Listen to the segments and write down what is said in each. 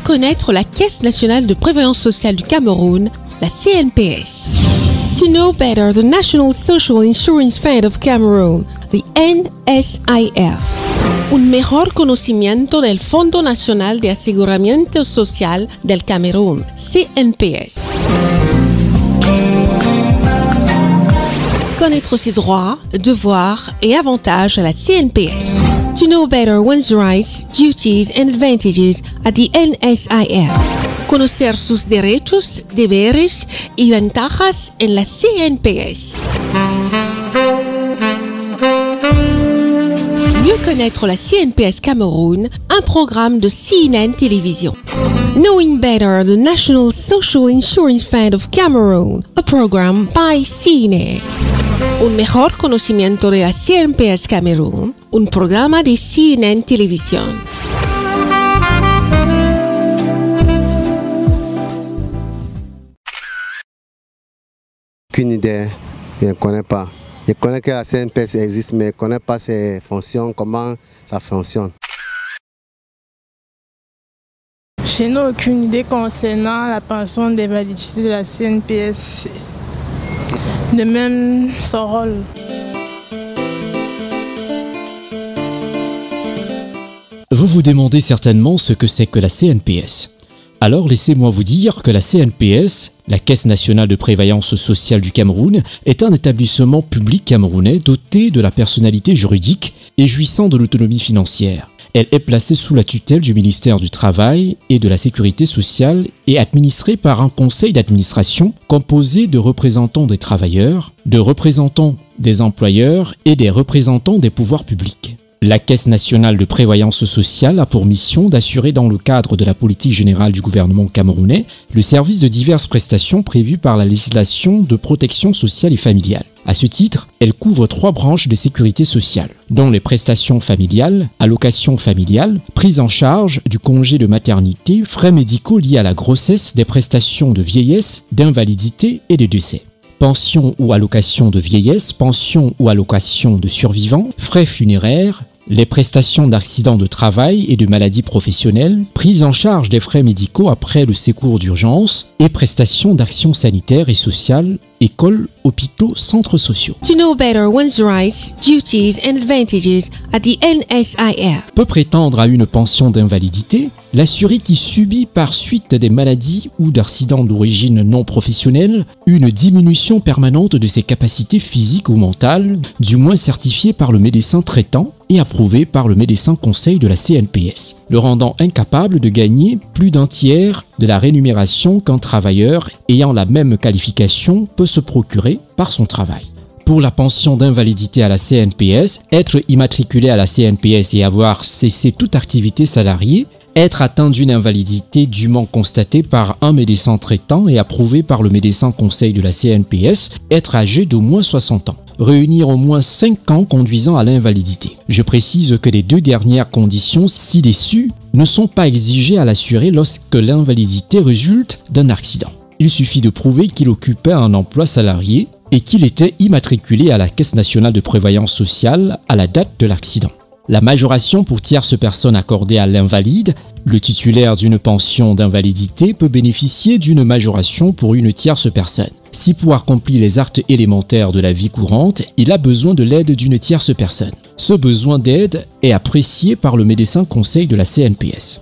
connaître la Caisse nationale de prévoyance sociale du Cameroun, la CNPS. To know better the National Social Insurance Fund of Cameroon, the NSIF. Un mejor conocimiento del Fondo Nacional de Aseguramiento Social del Camerún, CNPS. Connaître ses droits, devoirs et avantages à la CNPS. To know better one's rights, duties and advantages at the NSIF. Conocer sus derechos, deberes y ventajas en la CNPS. Mieux connaître la CNPS Cameroun, un programme de CNN Télévision. Knowing better the National Social Insurance Fund of Cameroon, a program by CNN. Un mejor conocimiento de la CNPS Camerún, un programa de CNN Televisión. Aucune idée, je ne connais pas. Je connais que la CNPS existe, mais je ne connais pas ses fonctions, comment ça fonctionne. Je n'ai aucune idée concernant la pension d'invalidité de la CNPS, de même son rôle. Vous vous demandez certainement ce que c'est que la CNPS. Alors laissez-moi vous dire que la CNPS, la Caisse nationale de prévoyance sociale du Cameroun, est un établissement public camerounais doté de la personnalité juridique et jouissant de l'autonomie financière. Elle est placée sous la tutelle du ministère du Travail et de la Sécurité sociale et administrée par un conseil d'administration composé de représentants des travailleurs, de représentants des employeurs et des représentants des pouvoirs publics. La Caisse nationale de prévoyance sociale a pour mission d'assurer dans le cadre de la politique générale du gouvernement camerounais le service de diverses prestations prévues par la législation de protection sociale et familiale. À ce titre, elle couvre 3 branches de sécurité sociale, dont les prestations familiales, allocations familiales, prise en charge du congé de maternité, frais médicaux liés à la grossesse, des prestations de vieillesse, d'invalidité et de décès. Pension ou allocation de vieillesse, pension ou allocation de survivants, frais funéraires, les prestations d'accident de travail et de maladies professionnelles, prise en charge des frais médicaux après le secours d'urgence et prestations d'action sanitaire et sociale, écoles, hôpitaux, centres sociaux. To know better one's rights, duties and advantages at the NSIF. Peut prétendre à une pension d'invalidité l'assuré qui subit par suite des maladies ou d'accidents d'origine non professionnelle une diminution permanente de ses capacités physiques ou mentales, du moins certifiée par le médecin traitant et approuvée par le médecin conseil de la CNPS, le rendant incapable de gagner plus d'un tiers de la rémunération qu'un travailleur ayant la même qualification peut se procurer par son travail. Pour la pension d'invalidité à la CNPS, être immatriculé à la CNPS et avoir cessé toute activité salariée, être atteint d'une invalidité dûment constatée par un médecin traitant et approuvé par le médecin conseil de la CNPS, être âgé d'au moins 60 ans. Réunir au moins 5 ans conduisant à l'invalidité. Je précise que les 2 dernières conditions ci-dessus ne sont pas exigées à l'assuré lorsque l'invalidité résulte d'un accident. Il suffit de prouver qu'il occupait un emploi salarié et qu'il était immatriculé à la Caisse nationale de prévoyance sociale à la date de l'accident. La majoration pour tierces personnes accordée à l'invalide, le titulaire d'une pension d'invalidité peut bénéficier d'une majoration pour une tierce personne. Si pour accomplir les actes élémentaires de la vie courante, il a besoin de l'aide d'une tierce personne. Ce besoin d'aide est apprécié par le médecin conseil de la CNPS.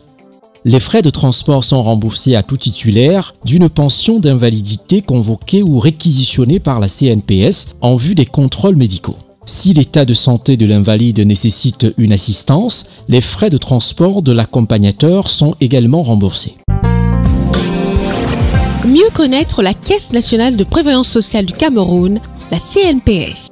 Les frais de transport sont remboursés à tout titulaire d'une pension d'invalidité convoquée ou réquisitionnée par la CNPS en vue des contrôles médicaux. Si l'état de santé de l'invalide nécessite une assistance, les frais de transport de l'accompagnateur sont également remboursés. Mieux connaître la Caisse nationale de prévoyance sociale du Cameroun, la CNPS.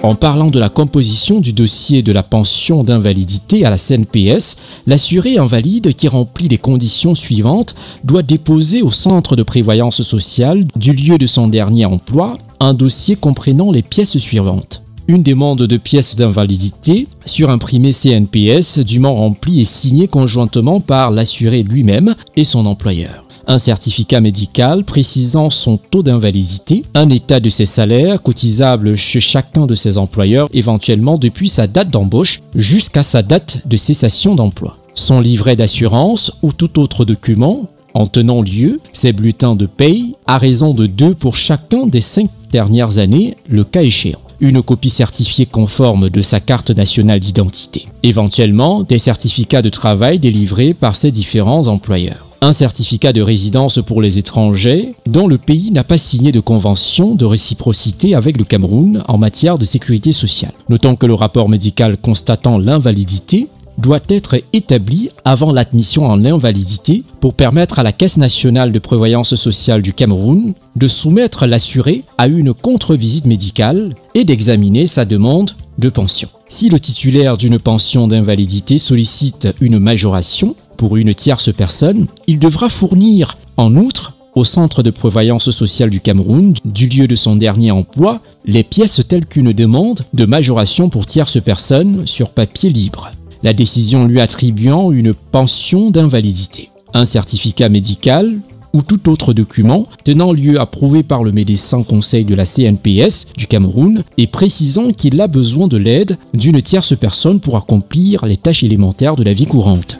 En parlant de la composition du dossier de la pension d'invalidité à la CNPS, l'assuré invalide qui remplit les conditions suivantes doit déposer au centre de prévoyance sociale du lieu de son dernier emploi un dossier comprenant les pièces suivantes. Une demande de pièces d'invalidité surimprimée CNPS dûment remplie et signée conjointement par l'assuré lui-même et son employeur. un certificat médical précisant son taux d'invalidité, un état de ses salaires cotisables chez chacun de ses employeurs, éventuellement depuis sa date d'embauche jusqu'à sa date de cessation d'emploi, son livret d'assurance ou tout autre document en tenant lieu, ses bulletins de paye à raison de 2 pour chacun des 5 dernières années, le cas échéant. Une copie certifiée conforme de sa carte nationale d'identité. Éventuellement, des certificats de travail délivrés par ses différents employeurs. Un certificat de résidence pour les étrangers dont le pays n'a pas signé de convention de réciprocité avec le Cameroun en matière de sécurité sociale. Notons que le rapport médical constatant l'invalidité doit être établi avant l'admission en invalidité pour permettre à la Caisse nationale de prévoyance sociale du Cameroun de soumettre l'assuré à une contre-visite médicale et d'examiner sa demande de pension. Si le titulaire d'une pension d'invalidité sollicite une majoration pour une tierce personne, il devra fournir en outre au centre de prévoyance sociale du Cameroun, du lieu de son dernier emploi, les pièces telles qu'une demande de majoration pour tierce personne sur papier libre, la décision lui attribuant une pension d'invalidité, un certificat médical ou tout autre document tenant lieu approuvé par le médecin conseil de la CNPS du Cameroun et précisant qu'il a besoin de l'aide d'une tierce personne pour accomplir les tâches élémentaires de la vie courante.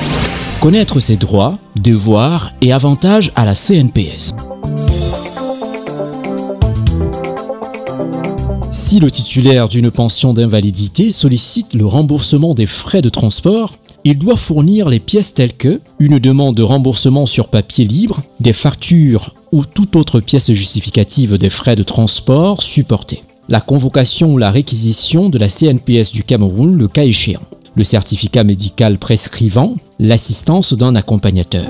Connaître ses droits, devoirs et avantages à la CNPS. Si le titulaire d'une pension d'invalidité sollicite le remboursement des frais de transport, il doit fournir les pièces telles que une demande de remboursement sur papier libre, des factures ou toute autre pièce justificative des frais de transport supportés, la convocation ou la réquisition de la CNPS du Cameroun le cas échéant, le certificat médical prescrivant l'assistance d'un accompagnateur.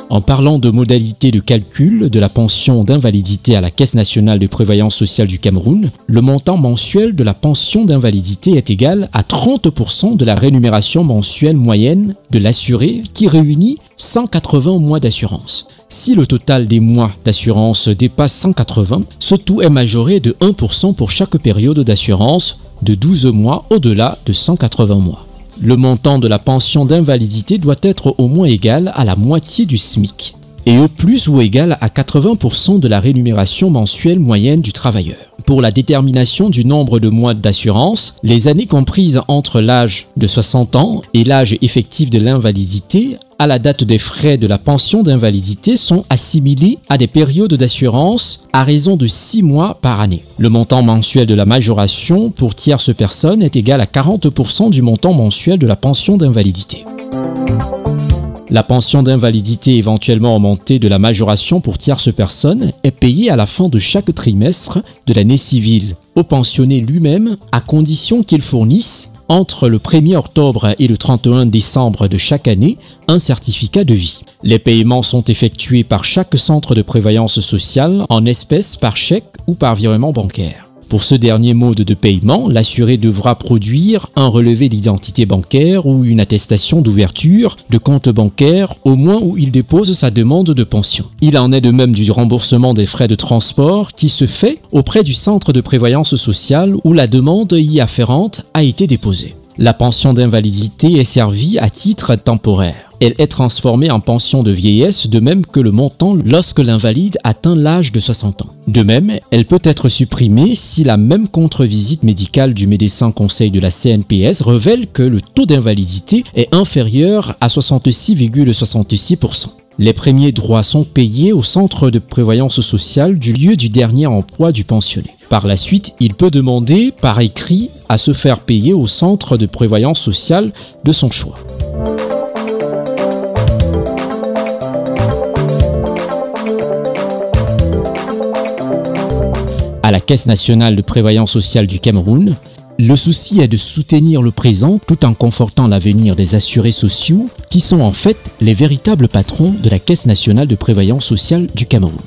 En parlant de modalités de calcul de la pension d'invalidité à la Caisse nationale de prévoyance sociale du Cameroun, le montant mensuel de la pension d'invalidité est égal à 30% de la rémunération mensuelle moyenne de l'assuré qui réunit 180 mois d'assurance. Si le total des mois d'assurance dépasse 180, ce taux est majoré de 1% pour chaque période d'assurance de 12 mois au-delà de 180 mois. Le montant de la pension d'invalidité doit être au moins égal à la moitié du SMIC et au plus ou égal à 80% de la rémunération mensuelle moyenne du travailleur. Pour la détermination du nombre de mois d'assurance, les années comprises entre l'âge de 60 ans et l'âge effectif de l'invalidité à la date des frais de la pension d'invalidité sont assimilées à des périodes d'assurance à raison de 6 mois par année. Le montant mensuel de la majoration pour tierce personne est égal à 40% du montant mensuel de la pension d'invalidité. La pension d'invalidité éventuellement augmentée de la majoration pour tierce personne est payée à la fin de chaque trimestre de l'année civile au pensionné lui-même à condition qu'il fournisse entre le 1er octobre et le 31 décembre de chaque année un certificat de vie. Les paiements sont effectués par chaque centre de prévoyance sociale en espèces par chèque ou par virement bancaire. Pour ce dernier mode de paiement, l'assuré devra produire un relevé d'identité bancaire ou une attestation d'ouverture de compte bancaire au moment où il dépose sa demande de pension. Il en est de même du remboursement des frais de transport qui se fait auprès du centre de prévoyance sociale où la demande y afférente a été déposée. La pension d'invalidité est servie à titre temporaire. Elle est transformée en pension de vieillesse de même que le montant lorsque l'invalide atteint l'âge de 60 ans. De même, elle peut être supprimée si la même contre-visite médicale du médecin conseil de la CNPS révèle que le taux d'invalidité est inférieur à 66,66%. Les premiers droits sont payés au centre de prévoyance sociale du lieu du dernier emploi du pensionné. Par la suite, il peut demander par écrit à se faire payer au centre de prévoyance sociale de son choix. À la Caisse nationale de prévoyance sociale du Cameroun, le souci est de soutenir le présent tout en confortant l'avenir des assurés sociaux qui sont en fait les véritables patrons de la Caisse nationale de prévoyance sociale du Cameroun.